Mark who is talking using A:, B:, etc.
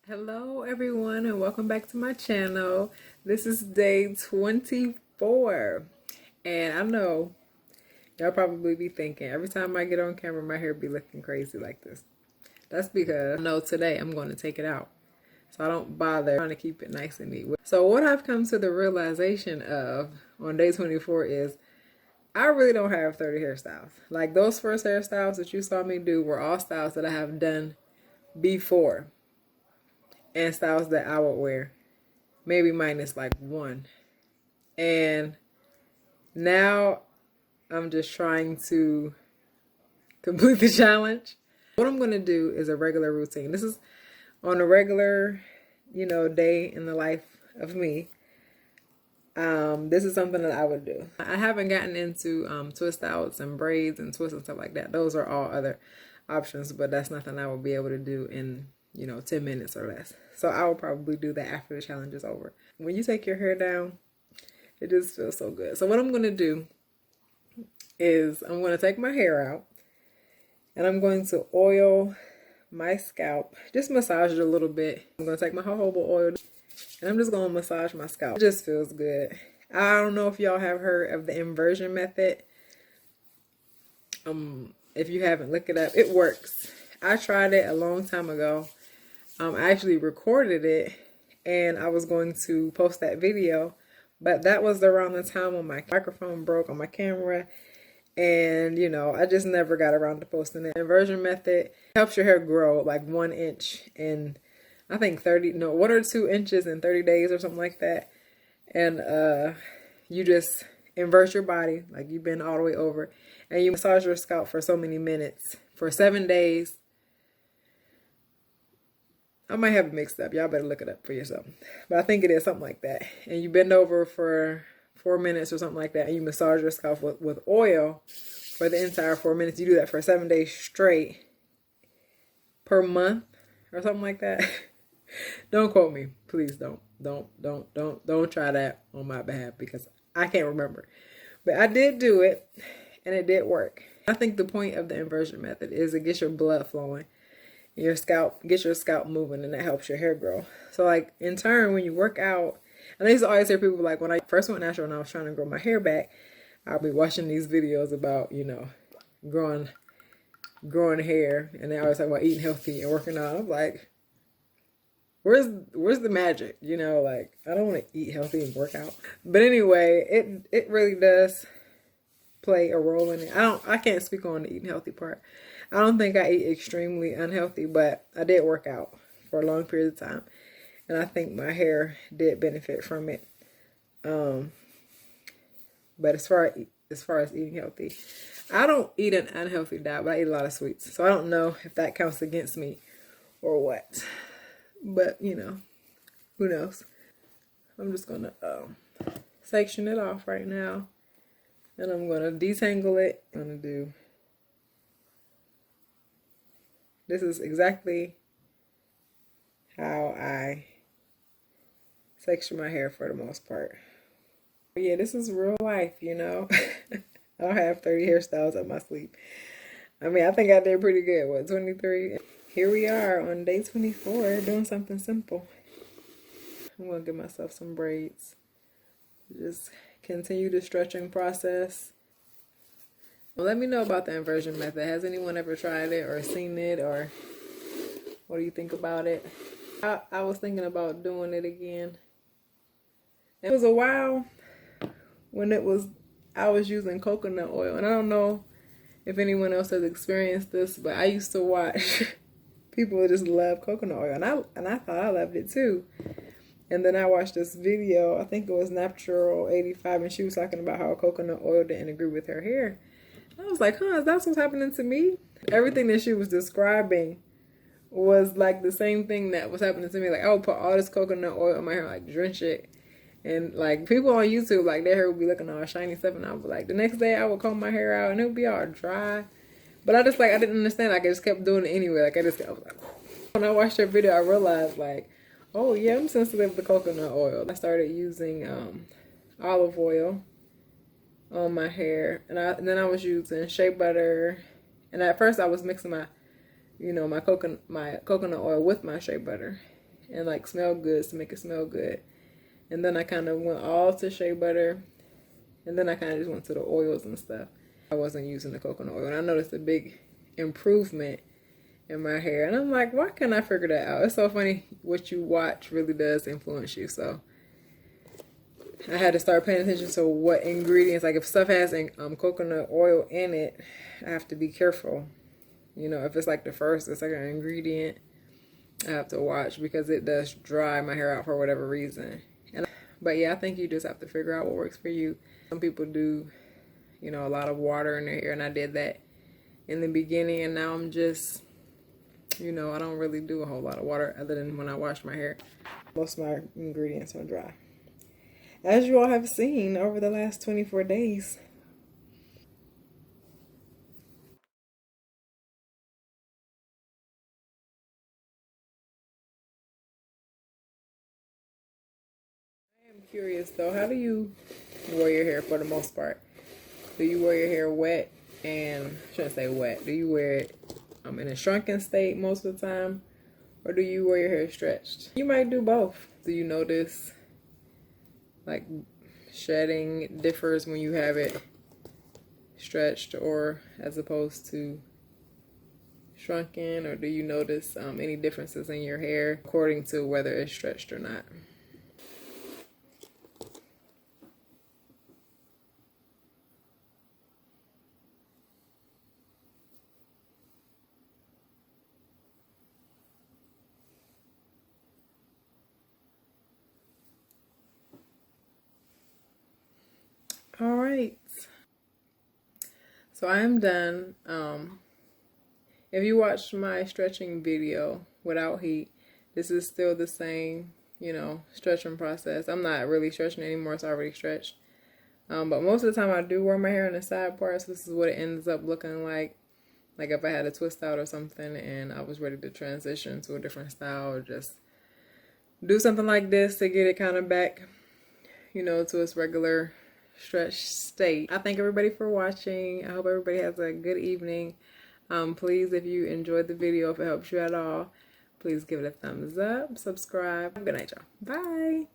A: Hello everyone and welcome back to my channel. This is day 24 and I know y'all probably be thinking every time I get on camera my hair be looking crazy like this. That's because I know today I'm going to take it out, so I don't bother trying to keep it nice and neat. So what I've come to the realization of on day 24 is I really don't have 30 hairstyles. Like those first hairstyles that you saw me do were all styles that I have done before and styles that I would wear, maybe minus like one. And now I'm just trying to complete the challenge. What I'm going to do is a regular routine. This is on a regular, day in the life of me. This is something that I would do. I haven't gotten into twist outs and braids and twists and stuff like that. Those are all other options, but that's nothing I will be able to do in 10 minutes or less. So I will probably do that after the challenge is over. When you take your hair down, it just feels so good. So what I'm going to do is I'm going to take my hair out and I'm going to oil my scalp. Just massage it a little bit. I'm going to take my jojoba oil and I'm just going to massage my scalp. It just feels good. I don't know if y'all have heard of the inversion method. If you haven't, look it up. It works. I tried it a long time ago. I actually recorded it and I was going to post that video, but that was around the time when my microphone broke on my camera and I just never got around to posting it. Inversion method helps your hair grow like 1 inch in I think 1 or 2 inches in 30 days or something like that. And you just invert your body like you bend all the way over and you massage your scalp for so many minutes for 7 days. I might have it mixed up. Y'all better look it up for yourself. But I think it is something like that. And you bend over for 4 minutes or something like that. And you massage your scalp with oil for the entire 4 minutes. You do that for 7 days straight per month or something like that. Don't quote me. Please don't try that on my behalf because I can't remember. But I did do it and it did work. I think the point of the inversion method is to get your blood flowing. Your scalp, get your scalp moving, and that helps your hair grow. So like in turn, when you work out, and I used to always hear people like when I first went natural and I was trying to grow my hair back, I'll be watching these videos about, growing hair, and they always talk about eating healthy and working out. I'm like, where's the magic? Like I don't want to eat healthy and work out. But anyway, it really does play a role in it. I can't speak on the eating healthy part. I don't think I eat extremely unhealthy, but I did work out for a long period of time. And I think my hair did benefit from it. But as far as eating healthy, I don't eat an unhealthy diet, but I eat a lot of sweets. So I don't know if that counts against me or what. But, who knows? I'm just going to section it off right now. And I'm going to detangle it. I'm going to do... This is exactly how I section my hair for the most part. But yeah, this is real life, I don't have 30 hairstyles up my sleeve. I mean, I think I did pretty good. What, 23? Here we are on day 24 doing something simple. I'm going to give myself some braids. Just continue the stretching process. Well, let me know about the inversion method. Has anyone ever tried it or seen it, or what do you think about it? I was thinking about doing it again. It was a while when I was using coconut oil, and I don't know if anyone else has experienced this, but I used to watch people who just love coconut oil, and I thought I loved it too. And then I watched this video, I think it was Natural 85, and she was talking about how coconut oil didn't agree with her hair. I was like, is that what's happening to me? Everything that she was describing was like the same thing that was happening to me. Like I would put all this coconut oil in my hair, like drench it. And like people on YouTube, like their hair would be looking all shiny stuff. And I would like, the next day I would comb my hair out and it would be all dry. But I didn't understand. Like I just kept doing it anyway. Like I was like, when I watched her video, I realized like, oh yeah, I'm sensitive to coconut oil. I started using olive oil on my hair, and then I was using shea butter, and at first I was mixing my my coconut oil with my shea butter, and like smell goods to make it smell good. And then I kind of went all to shea butter, and then I kind of just went to the oils and stuff. I wasn't using the coconut oil, and I noticed a big improvement in my hair. And I'm like, why can't I figure that out? It's so funny, what you watch really does influence you. So I had to start paying attention to what ingredients, like if stuff has coconut oil in it, I have to be careful. You know, if it's like the first or second ingredient, I have to watch, because it does dry my hair out for whatever reason. But yeah, I think you just have to figure out what works for you. Some people do, you know, a lot of water in their hair, and I did that in the beginning, and now I'm just, you know, I don't really do a whole lot of water other than when I wash my hair. Most of my ingredients are dry. As you all have seen over the last 24 days. I am curious though, how do you wear your hair for the most part? Do you wear your hair wet? And I shouldn't say wet. Do you wear it in a shrunken state most of the time? Or do you wear your hair stretched? You might do both. Do you notice like shedding differs when you have it stretched or as opposed to shrunken? Or do you notice any differences in your hair according to whether it's stretched or not? All right, so I am done. If you watched my stretching video without heat, this is still the same, you know, stretching process. I'm not really stretching anymore, it's already stretched. But most of the time I do wear my hair in the side parts. This is what it ends up looking like. Like if I had a twist out or something and I was ready to transition to a different style, or just do something like this to get it kind of back, you know, to its regular stretch state. I thank everybody for watching. I hope everybody has a good evening. Please, if you enjoyed the video, if it helps you at all, please give it a thumbs up, subscribe. Good night, y'all. Bye.